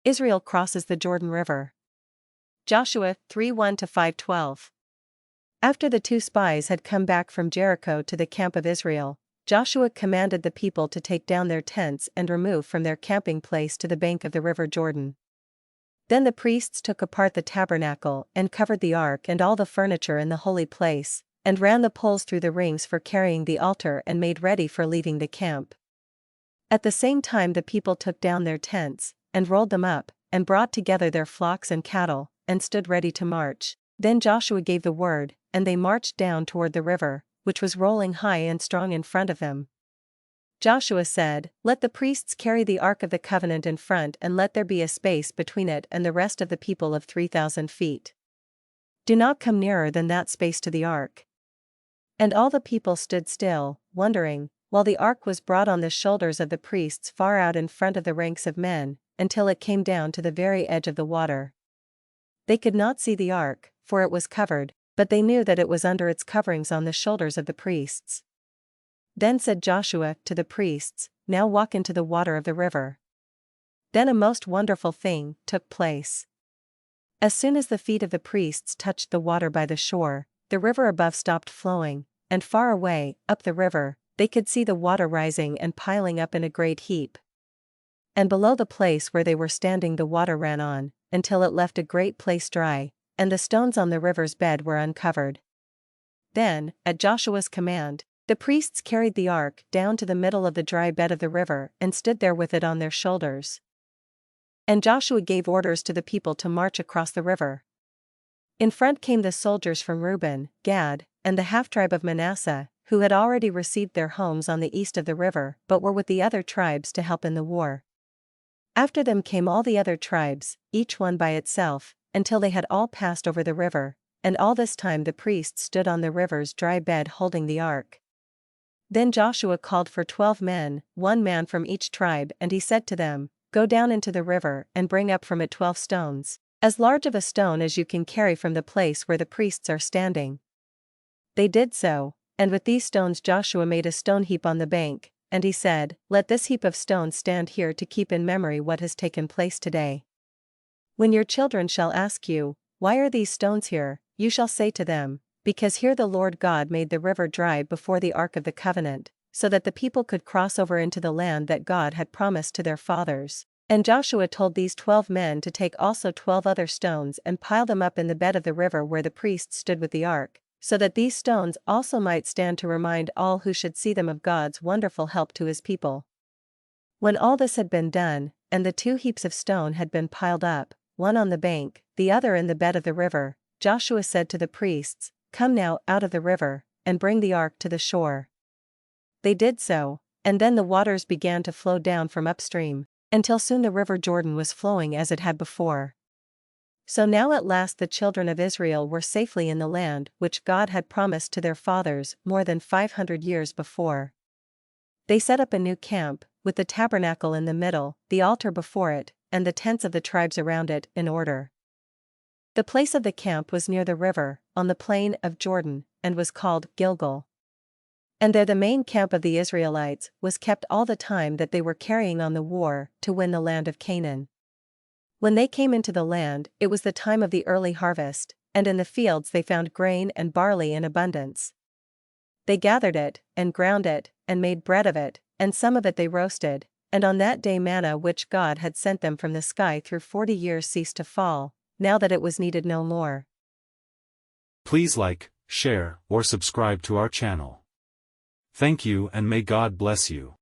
Israel crosses the Jordan River. Joshua 3:1-5:12. After the two spies had come back from Jericho to the camp of Israel, Joshua commanded the people to take down their tents and remove from their camping place to the bank of the river Jordan. Then the priests took apart the tabernacle and covered the ark and all the furniture in the holy place, and ran the poles through the rings for carrying the altar and made ready for leaving the camp. At the same time the people took down their tents, and rolled them up, and brought together their flocks and cattle, and stood ready to march. Then Joshua gave the word, and they marched down toward the river, which was rolling high and strong in front of them. Joshua said, "Let the priests carry the ark of the covenant in front, and let there be a space between it and the rest of the people of 3,000 feet. Do not come nearer than that space to the ark." And all the people stood still, wondering, while the ark was brought on the shoulders of the priests far out in front of the ranks of men, until it came down to the very edge of the water. They could not see the ark, for it was covered, but they knew that it was under its coverings on the shoulders of the priests. Then said Joshua to the priests, "Now walk into the water of the river." Then a most wonderful thing took place. As soon as the feet of the priests touched the water by the shore, the river above stopped flowing, and far away, up the river, they could see the water rising and piling up in a great heap. And below the place where they were standing the water ran on, until it left a great place dry, and the stones on the river's bed were uncovered. Then, at Joshua's command, the priests carried the ark down to the middle of the dry bed of the river and stood there with it on their shoulders. And Joshua gave orders to the people to march across the river. In front came the soldiers from Reuben, Gad, and the half-tribe of Manasseh, who had already received their homes on the east of the river but were with the other tribes to help in the war. After them came all the other tribes, each one by itself, until they had all passed over the river, and all this time the priests stood on the river's dry bed holding the ark. Then Joshua called for 12 men, one man from each tribe, and he said to them, "Go down into the river and bring up from it 12 stones, as large of a stone as you can carry from the place where the priests are standing." They did so, and with these stones Joshua made a stone heap on the bank, and he said, "Let this heap of stones stand here to keep in memory what has taken place today. When your children shall ask you, 'Why are these stones here?' you shall say to them, 'Because here the Lord God made the river dry before the ark of the covenant, so that the people could cross over into the land that God had promised to their fathers.'" And Joshua told these 12 men to take also 12 other stones and pile them up in the bed of the river where the priests stood with the ark, so that these stones also might stand to remind all who should see them of God's wonderful help to his people. When all this had been done, and the 2 heaps of stone had been piled up, one on the bank, the other in the bed of the river, Joshua said to the priests, "Come now out of the river, and bring the ark to the shore." They did so, and then the waters began to flow down from upstream, until soon the river Jordan was flowing as it had before. So now at last the children of Israel were safely in the land which God had promised to their fathers more than 500 years before. They set up a new camp, with the tabernacle in the middle, the altar before it, and the tents of the tribes around it, in order. The place of the camp was near the river, on the plain of Jordan, and was called Gilgal. And there the main camp of the Israelites was kept all the time that they were carrying on the war to win the land of Canaan. When they came into the land, it was the time of the early harvest, and in the fields they found grain and barley in abundance. They gathered it, and ground it, and made bread of it, and some of it they roasted, and on that day manna which God had sent them from the sky through 40 years ceased to fall, now that it was needed no more. Please like, share, or subscribe to our channel. Thank you and may God bless you.